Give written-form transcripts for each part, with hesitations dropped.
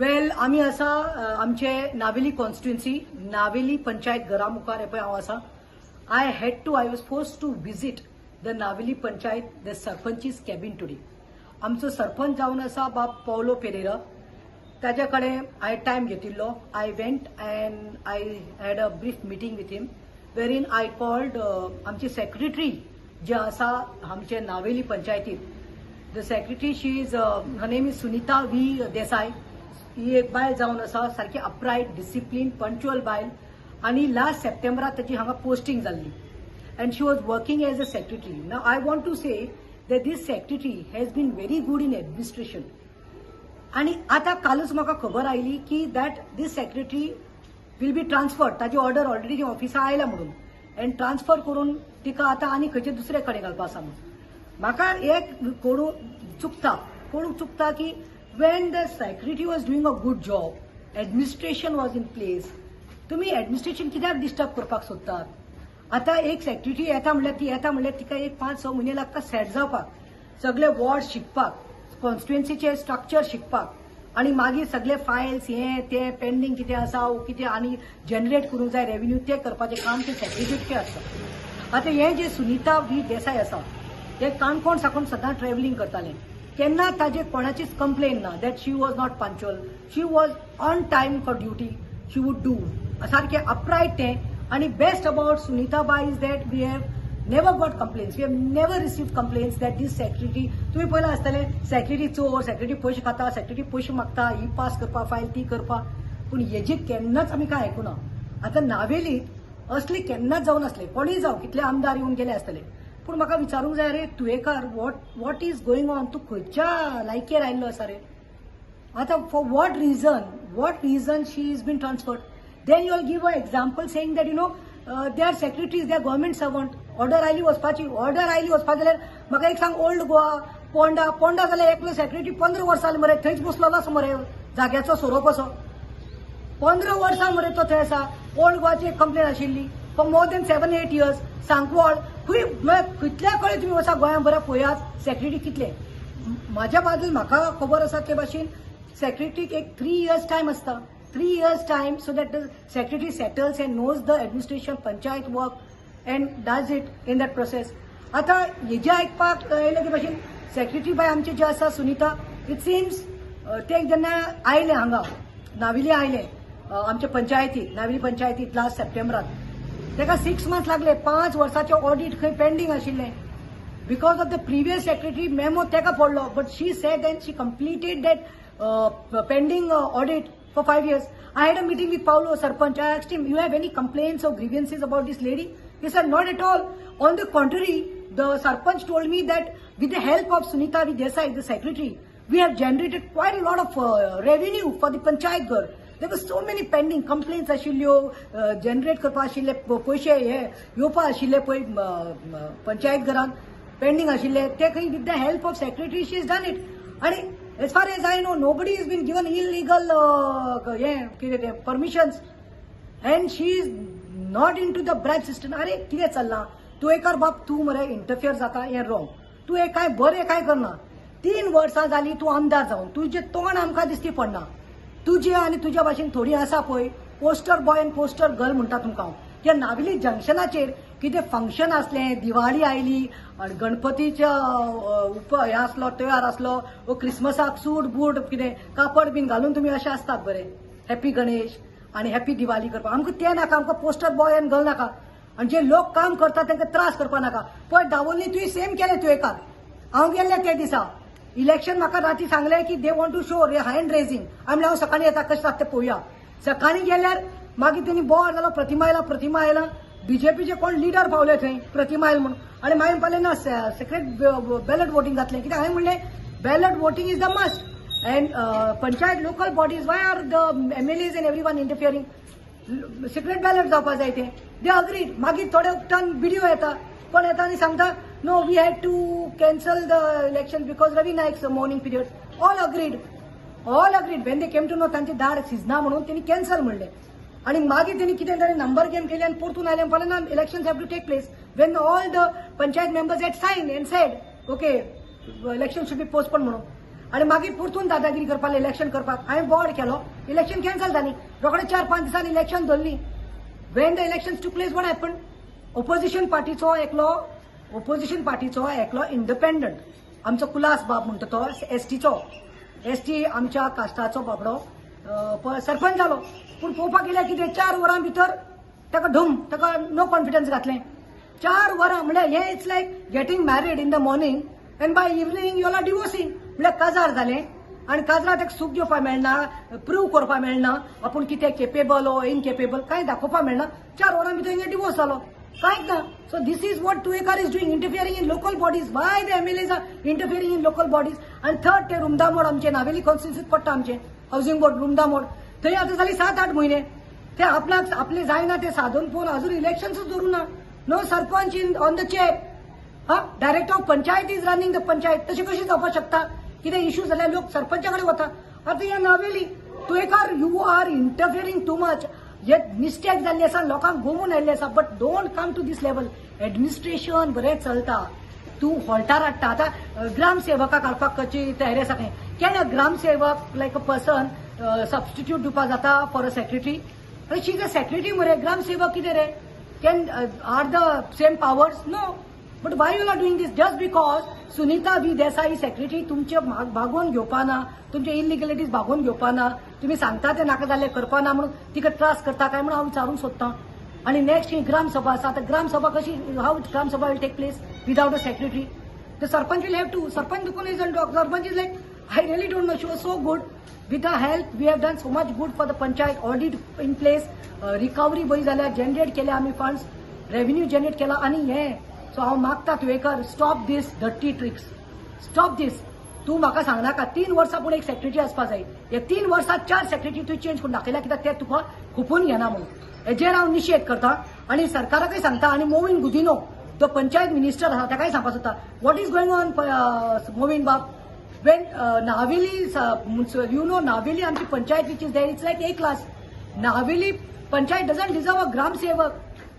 वेल आम्ही असा आमचे नावेली कॉन्स्टिट्युएन्सी नावेली पंचायत घरा मुखार हे पळय हांव आसा. I was force to visit the Naveli panchayat the sarpanch's cabin today. आमचो सरपंच जावन आसा बाब पौलो पेरेरा. ताजे कडेन हांवें टायम घेतिल्लो. I went and I had a brief meeting with him wherein I called आमची सेक्रेटरी जे आसा आमचे नावेली पंचायतीत. The secretary she is her name is Sunita V Desai. ही एक बायल जावन आसा सारकी अपरायट डिसिप्लीन पंक्च्युअल बायल आणि लास्ट सप्टेंबरात ताची हांगा पोस्टिंग जाल्ली and she was working as a secretary. Now I want to say that this secretary has been very good in administration. आणि आता कालच म्हाका खबर आयली की that this secretary will be transferred. ताजी ऑर्डर ऑलरेडी ती ऑफिसा आयला म्हणून अँड ट्रान्सफर करून तिका आता आनी खंयचे दुसरे कडेन घालपा आसा म्हणून. म्हाका एक कोणू चुकता की Wien the secretary was doing a good job administration was in place तुम्ही एडमिनिस्ट्रेशन कित्याक डिस्टर्ब करपाक सोदतात. आता एक सेक्रेटरी येता म्हणल्यार तिका एक 5-6 महिने लागता सेट जावपाक, सगळे वॉर्ड शिकपाक, कॉन्स्टिट्युएन्सीचे स्ट्रक्चर शिकपाक आणि मागीर सगळे फायल्स हे ते पेंडिंग कितें आसा कितें आनी जनरेट करूंक जाय रेव्हेन्यू ते करपाचें काम ते सेक्रेटरीचे आसता. आता हे जे सुनीता व्ही देसाय आसा ते काणकोण साकून सदां ट्रॅव्हलिंग करताले. केन्ना ताजे कोणाचीच कंप्लेन ना that she was not punctual. She was on time for duty. She would do सारखे अपरायट ते. आणि best about Sunita Bai is that we have never got complaints. We have never received complaints that this secretary तुम्ही पयला आसतले secretary चोर, secretary पयशे खाता, secretary पयशे मागता, ही पास करपा फायल ती करपा. पूण हेजी केन्नाच आमी काय आयकुना. आता नावेलीत असले केन्नाच जावन आसले. कोणीय जावं कितले आमदार येवन गेले आसतले. पूण म्हाका विचारूंक जाय रे तुवेकार वॉट इज गोईंग ऑन. तू खंयच्या लायकेर आयिल्लो आसा रे. आता for what reason she is been transferred. Then you will give an example saying that they are secretaries, they are government servant. Order oily वचपाची जाल्यार म्हाका एक सांग ओल्ड गोवा पोंडा जाल्यार एकलो सेक्रेटरी 15 वर्सां जाली मरे थंयच बसलो आसा मरे जाग्याचो सोरोप असो. 15 वर्सां मरे तो थंय आसा. ओल्ड गोवाची एक कंप्लेन आशिल्ली for more than 7-8 years. Sancoale खंयतल्या कळे तुम्ही वचा गोंयांत बरें पळयात सेक्रेटरी कितले. म्हाज्या बाजून म्हाका खबर आसा ते भाशेन सेक्रेटरीक एक 3 years टायम आसता. 3 years time so that the secretary settles and knows the administration panchayat work and does it in that process. आता हेजे आयकपाक येयले की भाशेन सेक्रेटरी बाय आमचे जे आसा सुनीता इट सिम्स ते जेन्ना आयले हांगा नावेली आयले आमच्या पंचायतीत नावेली पंचायतीत लास्ट सप्टेंबरात तेका 6 months लागले. 5 वर्साचे ऑडिट खंय पेंडिंग आशिल्ले because of the previous secretary memo तेका पडलो. But she sed end she completed that pending audit for 5 years. I had a meeting with Paulo Sarpanch. I asked him, you have any complaints or grievances about this lady? He said, not at all. On the contrary, the Sarpanch told me that with the help of Sunita Desai, the secretary, we have generated quite a lot of revenue for the panchayat ghar. There were so many pending complaints ashilyo, generate करपा आशिल्ले पैसे हे येवपा आशिल्ले पळय पंचायत घरान pending आशिल्ले ते खंय with the help of secretary she has done it. आणि as far as I know, nobody has been given illegal permissions, and she is not into the bribe system. अरे कितें चल्ला तू एकार बाप तू मरे इंटरफियर जाता हें रॉंग. तू एक काय बरें काय करना. 3 वर्सां जाली तू आमदार जावन तुजें तोंड आमकां दिसती पडना. तुजे आनी तुज्या भाशेन थोडी आसा पळय पोस्टर बॉय आनी पोस्टर गर्ल म्हणटा तुमकां हांव. त्या नावेली जंक्शनाचेर कितें फंक्शन आसलें दिवाळी आयली आनी गणपतीच्या हे आसलो तयार आसलो वो क्रिसमसाक सूट बूट कितें कापड बीन घालून तुमी अशें आसतात बरें हॅपी गणेश आनी हॅपी दिवाळी करपाक. आमकां तें नाका. आमकां पोस्टर बॉय आनी गर्ल नाका. आनी जे लोक काम करतात तांकां त्रास करपा नाका. पळय दावोलनी तुवें सेम केलें तुवेकार. हांव गेल्लें ते दिसा इलेक्शन म्हाका राती सांगलें की they want to show hand raising. आमी हांव सकाळीं येता कशें जाता तें पळोवया. सकाळीं गेल्यार मागीर तेणी बोवाळ जालो प्रतिमा आयला बीजेपीचे कोण लिडर पावले थंय प्रतिमा आयल म्हणून. आनी मागीर म्हणलें ना सेक्रेट बॅलट वोटींग जातलें कित्याक हांवें म्हणलें ballot voting is the must and panchayat local bodies why are the MLAs and every one interfering. Secret ballot जावपा जाय तें दे अग्रीड. मागीर थोडे उपटान व्हिडिओ येता कोण येता आनी सांगता no we had to cancel the election because Ravi Naik's morning period. All agreed when they came to know तांची दाड शिजना म्हणून तेणी कॅन्सल म्हणलें. आणि मागीर त्यांनी कितें ताणें नंबर गेम केली आणि परतून आयले म्हणलें ना elections have to take place. When all the panchayat members had sign and said okay election should be postpone म्हणून. आणि मागीर परतून दादागिरी करपाक इलेक्शन करपाक हांवें बोर्ड केलो इलेक्शन कॅन्सल जाली रोखडे 4-5 दिसांनी इलेक्शन धरली when the election took place what happen opposition पार्टीचो एकलो इंडिपेंडंट आमचो कुलास बाब म्हणटा तो एसटी आमच्या कास्टाचो बाबडो सरपंच जालो पूण पळोवपाक गेल्यार कितें 4 वरां भितर ताका नो कॉन्फिडन्स घातलें 4 वरां म्हणजे हे it's like getting married in the morning and by evening you are divorcing म्हणजे काजार जालें आनी काजराक एक सूख घेवपाक मेळना प्रूव करपाक मेळना आपूण कितें केपेबल ओ इनकेपेबल कांय दाखोवपाक मेळना 4 वरां भितर हिंगे डिवोर्स जालो कांयच ना so this is what Tuvekar is doing interfering in local bodies why the MLAs are interfering in local bodies आनी थर्ड ते रुमदामोड आमचे नावेली कॉन्स्टिट्युन्सीत पडटा आमचे हाऊसिंग बोर्ड रुमदामोड थंय आतां जाली 7-8 म्हयने ते आपले जायना ते साधून पळोवन अजून इलेक्शनच धरूं ना no sarpanch in on the chair director of panchayat is running the panchayat तशी कशी जावपाक शकता कितें इश्यू जाल्यार लोक सरपंचा कडेन वता आतां हे Naveli Tuvekar you are interfering too much जे मिस्टेक जाल्ली आसा लोकांक घुमून आयिल्ले आसा but don't come to this level administration बरें चलता तूं हॉल्टार हाडटा आतां ग्रामसेवकाक हाडपाक कशी तयारी आसा खंय कॅन ग्रामसेवक लायक अ पर्सन सबस्टिट्यूट दिवपाक जाता for a secretary she is a secretary मरे ग्रामसेवक कितें रे can are the same powers no but why you are doing this just because Sunita B Desai secretary तुमचे भागोवन घेवपाना तुमचे इलिगलिटीज भागोवन घेवपाना तुम्ही सांगता ते नाका जाल्ले करपाना म्हणून तिका त्रास करता काय म्हणून हांव विचारूंक सोदतां आनी नेक्स्ट ही ग्रामसभा आसा आतां ग्रामसभा कशी how gram sabha will take place without a secretary the sarpanch will have to sarpanch दुखून is sarpanch is like I really don't know she was so good with the help we have done so much good for the panchayat audit in place recovery बरी जाल्या generate केल्या आम्ही funds revenue generate केला आणि हे so हांव मागता तुवेकर stop दिस dirty tricks stop दिस तू म्हाका सांगनाका 3 वर्सां पूण एक सेक्रेटरी आसपा जाय हे 3 वर्सांत 4 सेक्रेटरी तूं चेंज करून दाखयल्या कित्याक ते तुका खुपून घेना म्हणून हेजेर हांव निशेध करता आणि सरकाराकय सांगता आणि मोविन गुदिनो तो पंचायत मिनिस्टर आसा ताकाय सांगपाक सोदता वॉट इज गोइंग ऑन मोविन बाब when Naveli, you know Naveli आमची panchayat which is there, it's like A class. Naveli panchayat doesn't deserve a gram sevak.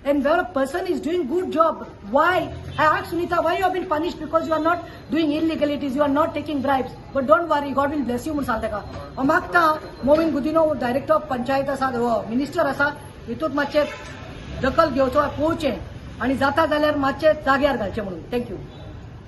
And where a person is doing good job, why? I asked Sunita, why you have been punished because you are not doing illegalities, you are not taking bribes. But don't worry, God will bless you म्हणून सांगता का. मागता मोविन Gudino director of panchayat आसा, minister आसा, हितूंत मातशें दखल घेवचो पळोवचें आणि जाता जाल्यार मातशें जाग्यार घालचें म्हणून. थँक्यू.